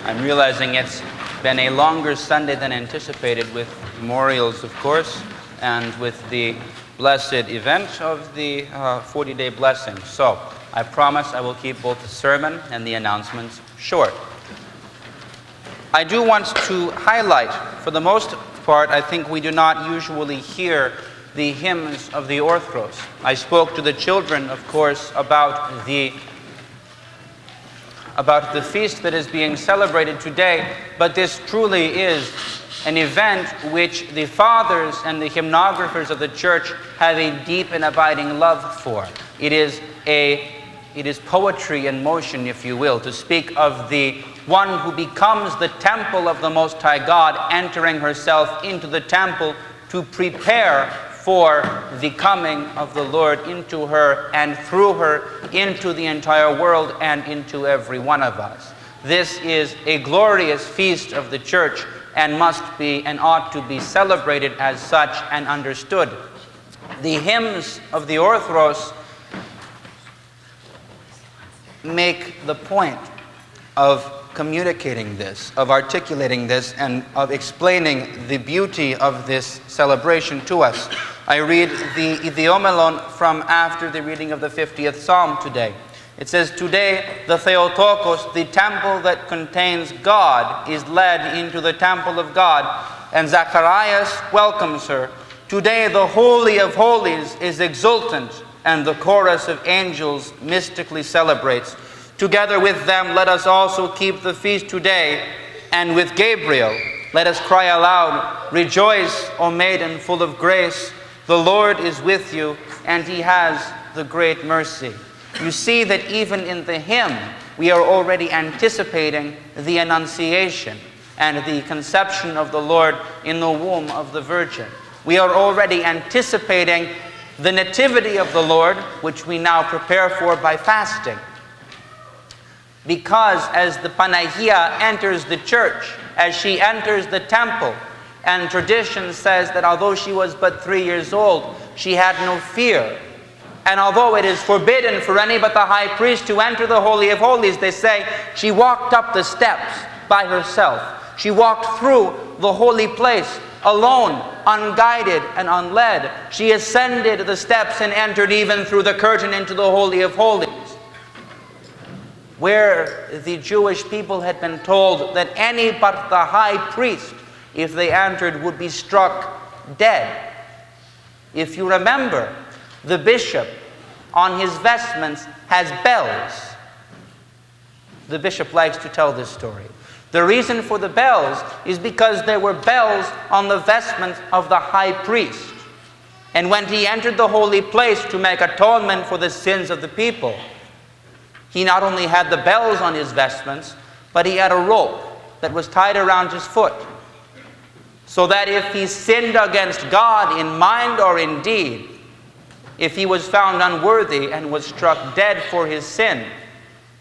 I'm realizing it's been a longer Sunday than anticipated, with memorials, of course, and with the blessed event of the 40-day blessing. So I promise I will keep both the sermon and the announcements short. I do want to highlight, for the most part, I think we do not usually hear the hymns of the Orthodox. I spoke to the children, of course, about the feast that is being celebrated today, but this truly is an event which the fathers and the hymnographers of the church have a deep and abiding love for. It is poetry in motion, if you will, to speak of the one who becomes the temple of the Most High God, entering herself into the temple to prepare for the coming of the Lord into her and through her into the entire world and into every one of us. This is a glorious feast of the church and must be and ought to be celebrated as such and understood. The hymns of the Orthodox make the point of communicating this, of articulating this, and of explaining the beauty of this celebration to us. I read the Idiomelon from after the reading of the 50th Psalm today. It says, "Today the Theotokos, the temple that contains God, is led into the temple of God, and Zacharias welcomes her. Today the Holy of Holies is exultant, and the chorus of angels mystically celebrates. Together with them let us also keep the feast today, and with Gabriel let us cry aloud, Rejoice, O maiden full of grace, the Lord is with you, and he has the great mercy." You see that even in the hymn, we are already anticipating the Annunciation and the conception of the Lord in the womb of the Virgin. We are already anticipating the nativity of the Lord, which we now prepare for by fasting. Because as the Panagia enters the church, as she enters the temple, and tradition says that although she was but 3 years old, she had no fear. And although it is forbidden for any but the high priest to enter the Holy of Holies, they say she walked up the steps by herself. She walked through the holy place alone, unguided and unled. She ascended the steps and entered even through the curtain into the Holy of Holies, where the Jewish people had been told that any but the high priest, if they entered, would be struck dead. If you remember, the bishop on his vestments has bells. The bishop likes to tell this story. The reason for the bells is because there were bells on the vestments of the high priest. And when he entered the holy place to make atonement for the sins of the people, he not only had the bells on his vestments, but he had a rope that was tied around his foot, so that if he sinned against God in mind or in deed, if he was found unworthy and was struck dead for his sin,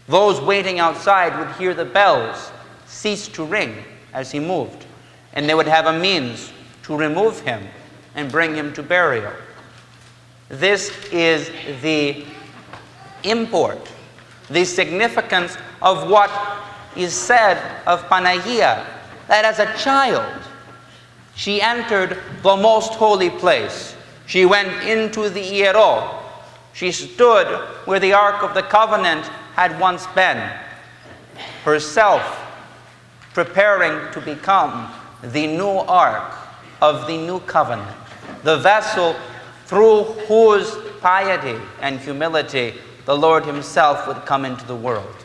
those waiting outside would hear the bells cease to ring as he moved, and they would have a means to remove him and bring him to burial. This is the import, the significance of what is said of Panagia, that as a child she entered the most holy place. She went into the Iero. She stood where the Ark of the Covenant had once been, herself preparing to become the new Ark of the new covenant, the vessel through whose piety and humility the Lord himself would come into the world.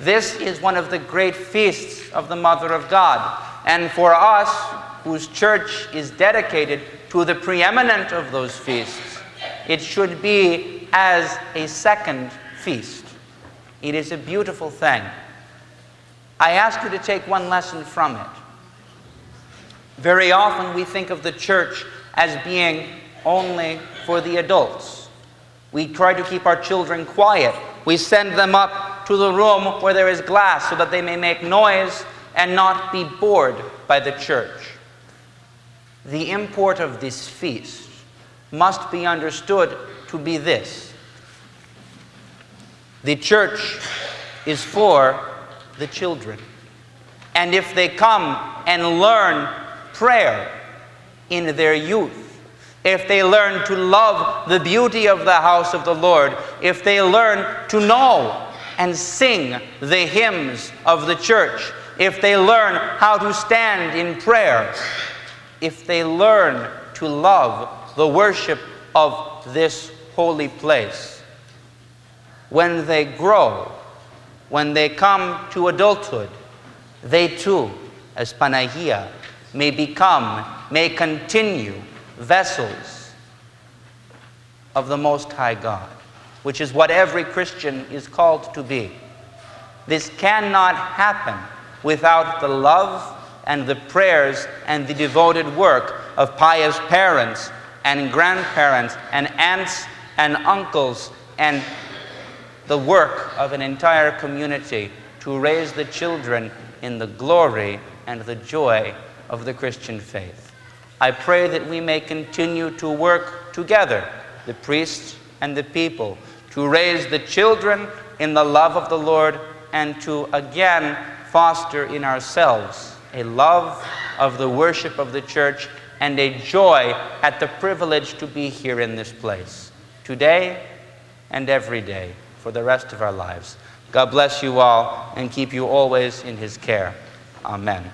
This is one of the great feasts of the Mother of God, and for us, whose church is dedicated to the preeminent of those feasts, it should be as a second feast. It is a beautiful thing. I ask you to take one lesson from it. Very often we think of the church as being only for the adults. We try to keep our children quiet. We send them up to the room where there is glass so that they may make noise and not be bored by the church. The import of this feast must be understood to be this: the church is for the children. and if they come and learn prayer in their youth, if they learn to love the beauty of the house of the Lord, if they learn to know and sing the hymns of the church, if they learn how to stand in prayer, if they learn to love the worship of this holy place, when they grow, when they come to adulthood, they too, as Panagia, may continue vessels of the Most High God, which is what every Christian is called to be. This cannot happen without the love and the prayers and the devoted work of pious parents and grandparents and aunts and uncles, and the work of an entire community to raise the children in the glory and the joy of the Christian faith. I pray that we may continue to work together, the priests and the people, to raise the children in the love of the Lord, and to again foster in ourselves a love of the worship of the church and a joy at the privilege to be here in this place, today and every day, for the rest of our lives. God bless you all and keep you always in His care. Amen.